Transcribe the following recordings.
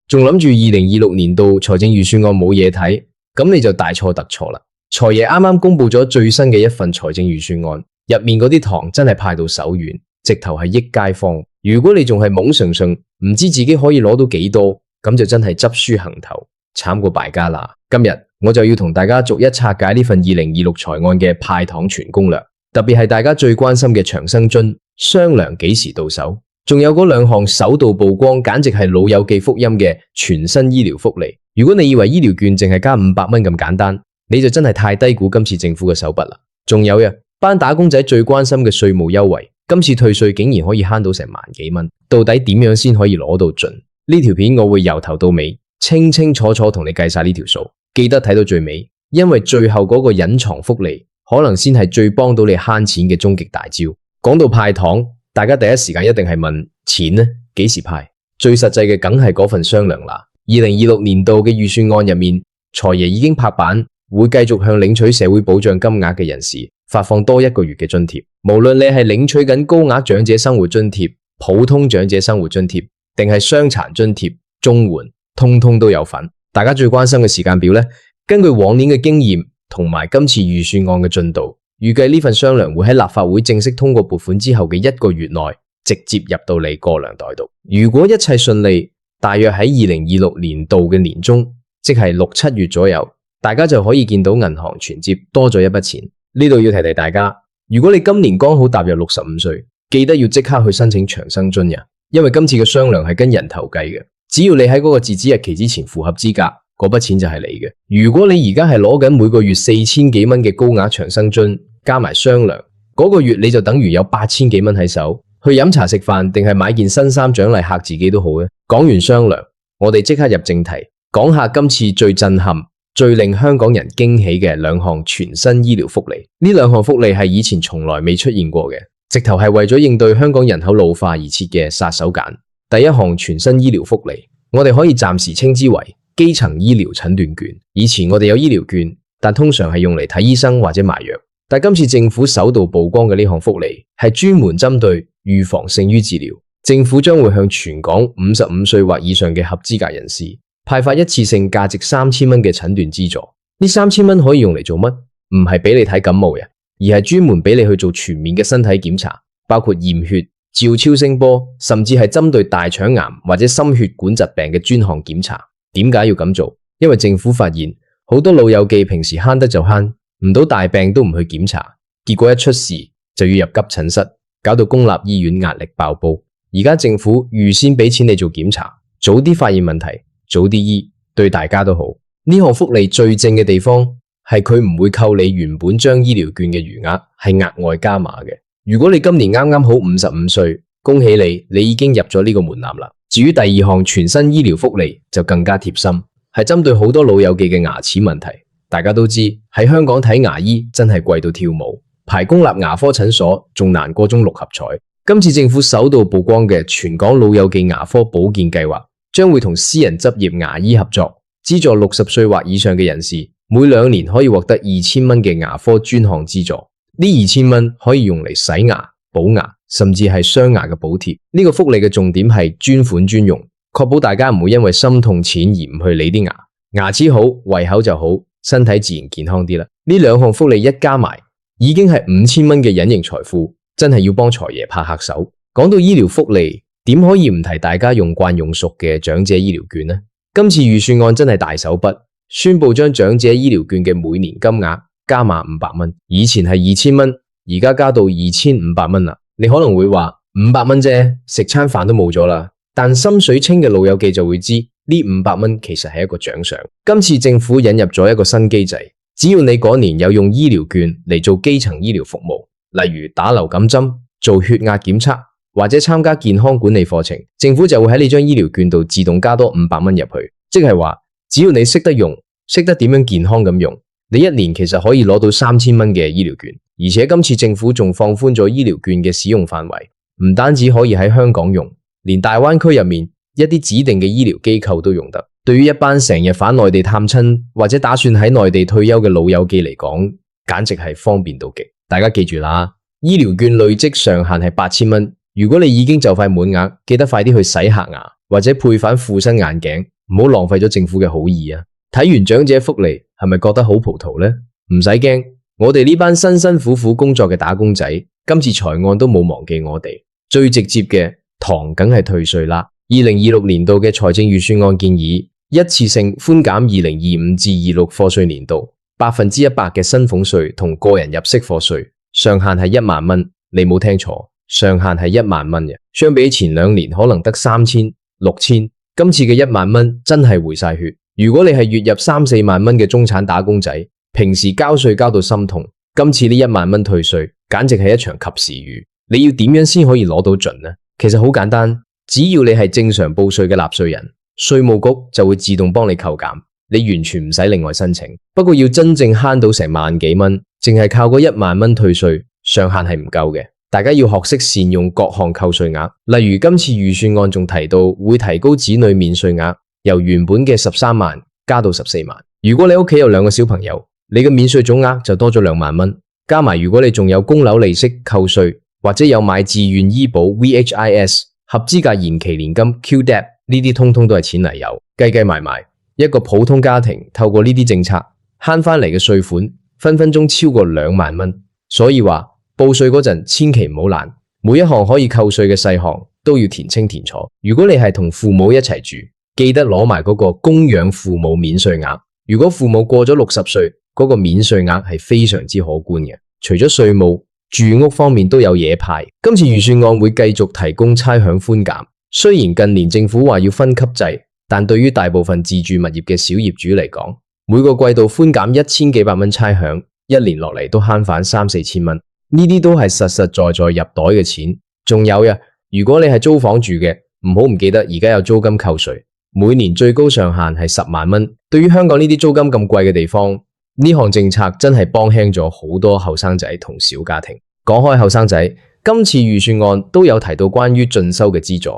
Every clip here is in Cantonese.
仲諗住2026年度財政預算案冇嘢睇，咁你就大錯特錯啦。財爺啱啱公布咗最新嘅一份財政預算案，入面嗰啲糖真係派到手軟，直頭係益街坊。如果你仲係懵順順，唔知自己可以攞到幾多，咁就真係執輸行頭，慘過敗家啦。今日我就要同大家逐一拆解呢份2026財案嘅派糖全攻略，特別係大家最關心嘅長生津、雙糧幾時到手，仲有嗰兩項首度曝光，簡直係老友記福音嘅全新醫療福利。如果你以為醫療券淨係加500蚊咁簡單，你就真係太低估今次政府嘅手筆啦。仲有班打工仔最關心嘅稅務優惠，今次退稅竟然可以慳到成萬幾蚊，到底點樣先可以攞到盡？呢條片我會由頭到尾清清楚楚同你計晒呢條數，記得睇到最尾，因為最後嗰個隱藏福利可能先係最幫到你慳錢嘅終極大招。講到派糖，大家第一時間一定係問錢呢？幾時派？最實際嘅梗係嗰份雙糧啦。2026年度嘅預算案入面，財爺已經拍板，會繼續向領取社會保障金額嘅人士發放多1個月嘅津貼。無論你係領取緊高額長者生活津貼、普通長者生活津貼，定係傷殘津貼、綜援，通通都有份。大家最關心嘅時間表呢？根據往年嘅經驗同埋今次預算案嘅進度，預計呢份雙糧會喺立法會正式通過撥款之後嘅1個月內直接入到你個糧袋度。如果一切順利，大約喺2026年度嘅年中，即係6、7月左右，大家就可以見到銀行存摺多咗一筆錢。呢度要提提大家，如果你今年剛好踏入65歲，記得要即刻去申請長生津呀，因為今次嘅雙糧係跟人頭計嘅，只要你喺嗰個截止日期之前符合資格，嗰筆錢就係你嘅。如果你而家係攞緊每個月4000幾蚊嘅高額長生津，加埋雙糧，嗰個月你就等於有8000幾蚊喺手，去飲茶食飯定係買件新衫獎勵嚇自己都好嘅。講完雙糧，我哋即刻入正題，講下今次最震撼、最令香港人驚喜嘅兩項全新醫療福利。呢兩項福利係以前從來未出現過嘅，直頭係為咗應對香港人口老化而設嘅殺手鐧。第一項全新醫療福利，我哋可以暫時稱之為基層醫療診斷券。以前我哋有醫療券，但通常係用嚟睇醫生或者買藥。但今次政府首度曝光嘅呢項福利，係專門針對預防勝於治療。政府將會向全港55歲或以上嘅合資格人士派發一次性價值3000蚊嘅診斷資助。呢3000蚊可以用嚟做乜？唔係俾你睇感冒嘅，而係專門俾你去做全面嘅身體檢查，包括驗血、照超聲波，甚至係針對大腸癌或者心血管疾病嘅專項檢查。點解要咁做？因為政府發現好多老友記平時慳得就慳，唔到大病都唔去檢查，結果一出事就要入急診室，搞到公立醫院壓力爆煲。而家政府預先俾錢你做檢查，早啲發現問題，早啲醫，對大家都好。呢項福利最正嘅地方係佢唔會扣你原本張醫療券嘅餘額，係額外加碼嘅。如果你今年啱啱好55歲，恭喜你，你已經入咗呢個門檻啦。至於第二項全新醫療福利就更加貼心，係針對好多老友記嘅牙齒問題。大家都知喺香港睇牙醫真係貴到跳舞，排公立牙科診所仲難過中六合彩。今次政府首度曝光嘅全港老友記牙科保健計劃，將會同私人執業牙醫合作，資助60歲或以上嘅人士，每2年可以獲得2000蚊嘅牙科專項資助。呢2000蚊可以用嚟洗牙、補牙，甚至係鑲牙嘅補貼。呢個福利嘅重點係專款專用，確保大家唔會因為心痛錢而唔去理啲牙。牙齒好，胃口就好，身體自然健康啲啦。呢兩項福利一加埋，已經係5000蚊嘅隱形財富。真係要幫財爺拍下手。講到醫療福利，點可以唔提大家用慣用熟嘅長者醫療券呢？今次預算案真係大手筆，宣布將長者醫療券嘅每年金額加碼500蚊，以前係2000蚊，而家加到2500蚊啦。你可能會話500蚊啫，食餐飯都冇咗啦。但心水清嘅老友記就會知，呢500蚊其實係一個獎賞。今次政府引入咗一個新機制，只要你嗰年有用醫療券嚟做基層醫療服務，例如打流感針、做血壓檢測或者參加健康管理課程，政府就會喺你張醫療券度自動加多500蚊入去。即係話，只要你識得用，識得點樣健康咁用，你一年其實可以攞到3000蚊嘅醫療券。而且今次政府仲放寬咗醫療券嘅使用範圍，唔單止可以喺香港用，連大灣區入面一啲指定嘅醫療機構都用得。對於一班成日返內地探親或者打算喺內地退休嘅老友記嚟講，簡直係方便到極。大家記住啦，醫療券累積上限係8000蚊。如果你已經就快滿額，記得快啲去洗下牙或者配返副身眼鏡，唔好浪費咗政府嘅好意啊！睇完長者福利係咪覺得好葡萄呢？唔使驚，我哋呢班辛辛苦苦工作嘅打工仔，今次財案都冇忘記我哋。最直接嘅糖梗係退稅啦。2026年度嘅財政預算案建議一次性寬減2025至26課稅年度100%嘅薪俸稅同個人入息課稅，上限係1萬蚊。你冇聽錯，上限係1萬蚊嘅。相比前2年可能得3000、6000，今次嘅1萬蚊真係回晒血。如果你係月入3、4萬蚊嘅中產打工仔，平時交稅交到心痛，今次呢1萬蚊退稅，簡直係一場及時雨。你要點樣先可以攞到盡呢？其實好簡單，只要你係正常報稅嘅納稅人，稅務局就會自動幫你扣減，你完全唔使另外申請。不過要真正慳到成萬幾蚊，淨係靠嗰1萬蚊退稅，上限係唔夠嘅。大家要學識善用各項扣稅額，例如今次預算案仲提到會提高子女免稅額，由原本嘅13萬加到14萬。如果你屋企有2個小朋友，你嘅免稅總額就多咗2萬蚊。加埋如果你仲有供樓利息扣稅，或者有買自願醫保 VHIS、合資格延期年金 QDAP， 呢啲通通都係錢嚟有。計埋，一個普通家庭透過呢啲政策慳翻嚟嘅稅款，分分鐘超過2萬蚊。所以話報稅嗰陣千祈唔好懶，每一項可以扣稅嘅細項都要填清填楚。如果你係同父母一齊住，記得攞埋嗰個供養父母免稅額。如果父母過咗60歲，嗰個免稅額係非常之可觀嘅。除咗稅務，住屋方面都有嘢派。今次預算案會繼續提供差餉寬減。雖然近年政府話要分級制，但對於大部分自住物業嘅小業主嚟講，每個季度寬減1000幾百蚊差餉，一年落嚟都慳返3、4千蚊。呢啲都係實實在在入袋嘅錢。仲有呀，如果你係租房住嘅，唔記得而家有租金扣稅，每年最高上限係10萬蚊。對於香港呢啲租金咁貴嘅地方，呢項政策真係幫輕咗好多後生仔同小家庭。講開後生仔，今次預算案都有提到關於進修嘅資助，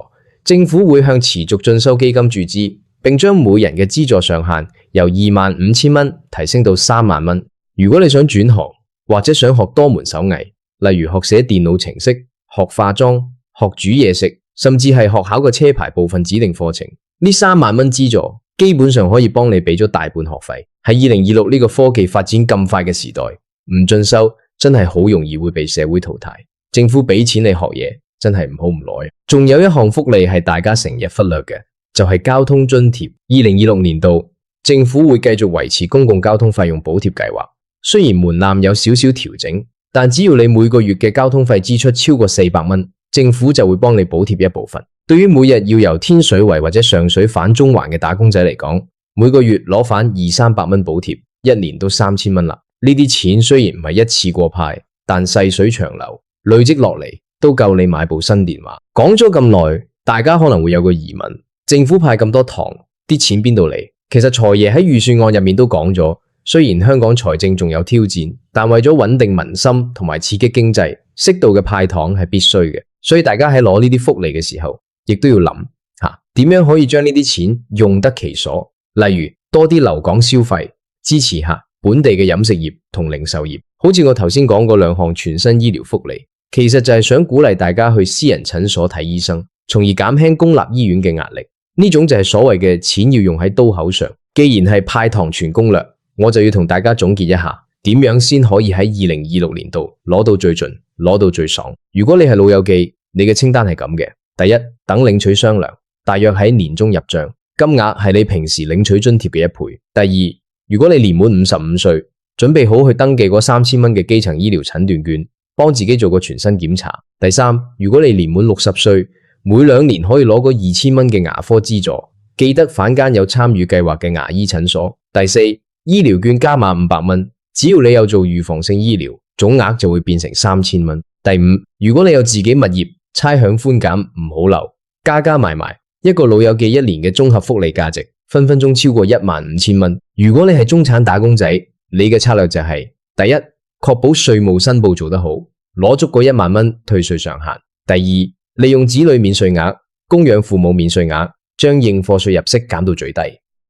政府會向持續進修基金注資，並將每人嘅資助上限由25000蚊提升到3萬蚊。如果你想轉行或者想學多門手藝，例如學寫電腦程式、學化妝、學煮嘢食，甚至係學考個車牌部分指定課程，呢3萬蚊資助基本上可以幫你俾咗大半學費。喺2026呢個科技發展咁快嘅時代，唔進修真係好容易會被社會淘汰。政府俾錢你學嘢，真係唔好唔攞。仲有一項福利係大家成日忽略嘅，就係交通津貼。2026年度政府會繼續維持公共交通費用補貼計劃，雖然門檻有少少調整，但只要你每個月嘅交通費支出超過400蚊，政府就會幫你補貼一部分。對於每日要由天水圍或者上水返中環嘅打工仔嚟講，每個月攞返200-300蚊補貼，一年都3000蚊啦。呢啲錢雖然唔係一次過派，但細水長流，累積落嚟都夠你買部新電話。講咗咁耐，大家可能會有個疑問，政府派咁多糖，啲錢邊度嚟？其實財爺喺預算案入面都講咗，雖然香港財政仲有挑戰，但為咗穩定民心同埋刺激經濟，適度嘅派糖係必須嘅。所以大家喺攞呢啲福利嘅時候，亦都要諗下點樣可以將呢啲錢用得其所。例如多啲留港消費，支持下本地嘅飲食業同零售業。好似我頭先講過2項全新醫療福利，其實就係想鼓勵大家去私人診所睇醫生，從而減輕公立醫院嘅壓力。呢種就係所謂嘅錢要用喺刀口上。既然係派糖全攻略，我就要同大家總結一下，點樣先可以喺2026年度攞到最盡，攞到最爽。如果你係老友記，你嘅清單係咁嘅：第一，等領取雙糧，大約喺年中入賬，金額係你平時領取津貼嘅1倍。第二，如果你年滿55歲，準備好去登記嗰3000蚊嘅基層醫療診斷券，幫自己做個全身檢查。第三，如果你年滿60歲，每2年可以攞嗰2000蚊嘅牙科資助，記得返間有參與計劃嘅牙醫診所。第四，醫療券加碼500蚊，只要你有做預防性醫療，總額就會變成3000蚊。第五，如果你有自己物業，差餉寬減唔好漏，加埋一個老友記1年嘅綜合福利價值，分分鐘超過15000蚊。如果你係中產打工仔，你嘅策略就係：第一，確保稅務申報做得好，攞足嗰1萬蚊退稅上限；第二，利用子女免稅額、供養父母免稅額，將應課稅入息減到最低；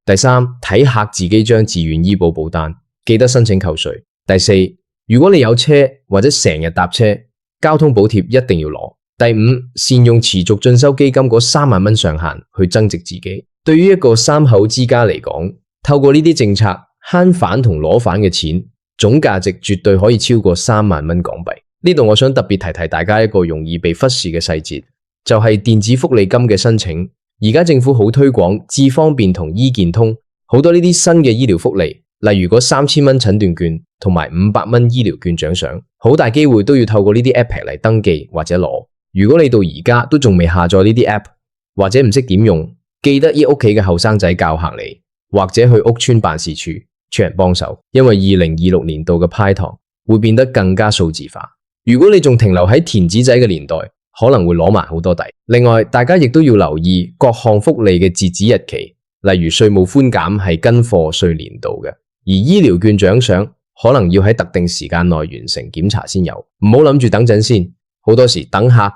第三，睇客自己張自願醫保保單，記得申請扣稅；第四，如果你有車或者成日搭車，交通補貼一定要攞；第五，善用持續進修基金嗰3萬蚊上限去增值自己。對於一個三口之家嚟講，透過呢啲政策慳返同攞返嘅錢，總價值絕對可以超過3萬蚊港幣。呢度我想特別提提大家一個容易被忽視嘅細節，就係電子福利金嘅申請。而家政府好推廣智方便同醫健通，好多呢啲新嘅醫療福利，例如嗰3000蚊診斷券同埋500蚊醫療券獎賞，好大機會都要透過呢啲 app 嚟登記或者攞。如果你到而家都仲未下載呢啲 app，或者唔識點用，記得依屋企嘅後生仔教下你，或者去屋邨辦事處請人幫手，因為2026年度嘅派糖會變得更加數字化。如果你仲停留喺填紙仔嘅年代，可能會攞埋好多底。另外，大家亦都要留意各項福利嘅截止日期，例如稅務寬減係跟課稅年度嘅，而醫療券獎賞可能要喺特定時間內完成檢查先有。唔好諗住等陣先，好多時等下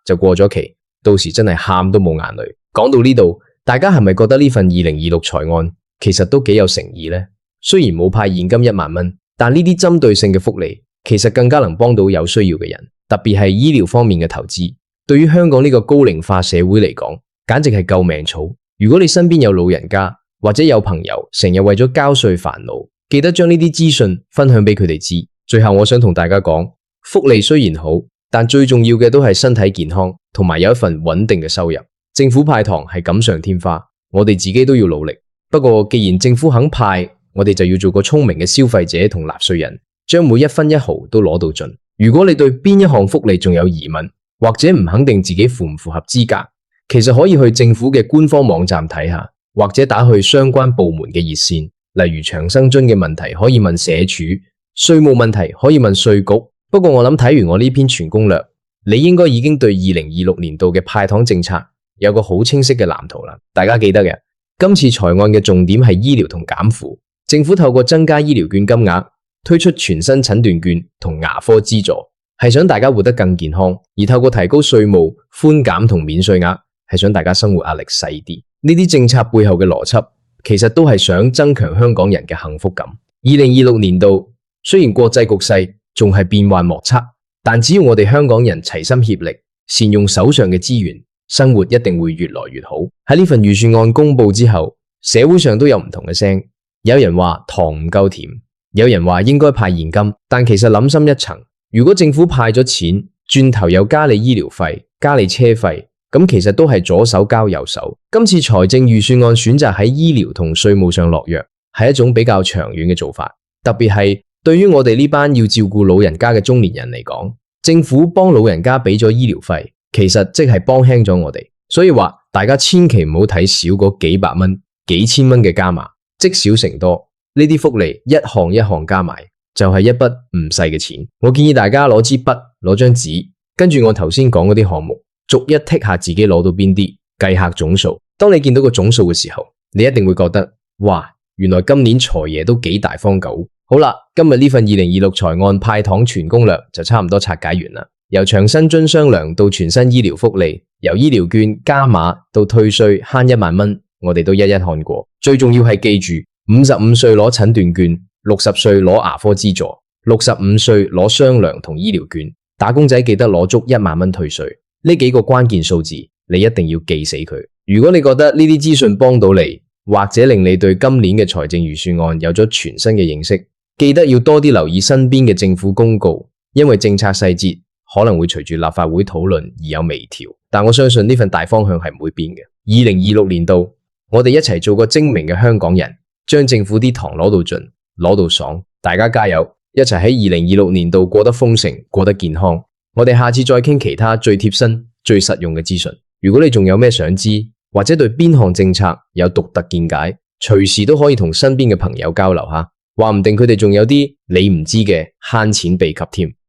就過咗期，到時真係喊都冇眼淚。講到呢度，大家係咪覺得呢份2026財案其實都幾有誠意呢？雖然冇派現金1萬蚊，但呢啲針對性嘅福利其實更加能幫到有需要嘅人。特別係醫療方面嘅投資，對於香港呢個高齡化社會嚟講，簡直係救命草。如果你身邊有老人家或者有朋友成日為咗交稅煩惱，記得將呢啲資訊分享俾佢哋知。最後我想同大家講，福利雖然好，但最重要嘅都係身體健康同埋有一份穩定嘅收入。政府派糖係錦上添花，我哋自己都要努力。不過既然政府肯派，我哋就要做個聰明嘅消費者同納稅人，將每一分一毫都攞到盡。如果你對邊一項福利仲有疑問，或者唔肯定自己符唔符合資格，其實可以去政府嘅官方網站睇下，或者打去相關部門嘅熱線，例如長生津嘅問題可以問社署，稅務問題可以問稅局。不過我諗睇完我呢篇全攻略，你應該已經對2026年度嘅派糖政策有個好清晰嘅藍圖啦。大家記得嘅，今次財案嘅重點係醫療同減負，政府透過增加醫療券金額，推出全新診斷券同牙科資助，係想大家活得更健康；而透過提高稅務寬減同免稅額，係想大家生活壓力細啲。呢啲政策背後嘅邏輯，其實都係想增強香港人嘅幸福感。2026年度雖然國際局勢仲係變幻莫測，但只要我哋香港人齊心協力，善用手上嘅資源，生活一定會越來越好。喺呢份預算案公布之後，社會上都有唔同嘅聲，有人話糖唔夠甜，有人話應該派現金，但其實諗深一層，如果政府派咗錢，轉頭又加你醫療費、加你車費，咁其實都係左手交右手。今次財政預算案選擇喺醫療同稅務上落藥，係一種比較長遠嘅做法。特別係對於我哋呢班要照顧老人家嘅中年人嚟講，政府幫老人家俾咗醫療費，其實即係幫輕咗我哋。所以話大家千祈唔好睇少嗰幾百蚊、幾千蚊嘅加碼，積少成多。呢啲福利一項一項加埋，就係一筆唔細嘅錢。我建議大家攞支筆，攞張紙，跟住我頭先講嗰啲項目，逐一剔下自己攞到邊啲，計下總數。當你見到個總數嘅時候，你一定會覺得，哇，原來今年財爺都幾大方狗。好啦，今日呢份2026財案派糖全攻略就差唔多拆解完啦。由長生津雙糧到全新醫療福利，由醫療券加碼到退稅慳1萬蚊，我哋都一一看過。最重要係記住，55歲攞診斷券，60歲攞牙科資助，65歲攞雙糧同醫療券，打工仔記得攞足1萬蚊退稅。呢幾個關鍵數字你一定要記死佢。如果你覺得呢啲資訊幫到你，或者令你對今年嘅財政預算案有咗全新嘅認識，記得要多啲留意身邊嘅政府公告，因為政策細節可能會隨住立法會討論而有微調，但我相信呢份大方向係唔會變嘅。2026年度，我哋一齊做個精明嘅香港人，將政府啲糖攞到盡，攞到爽，大家加油，一齊喺2026年度過得豐盛，過得健康。我哋下次再傾其他最貼身、最實用嘅資訊。如果你仲有咩想知，或者對邊項政策有獨特見解，隨時都可以同身邊嘅朋友交流下，話唔定佢哋仲有啲你唔知嘅慳錢秘笈添。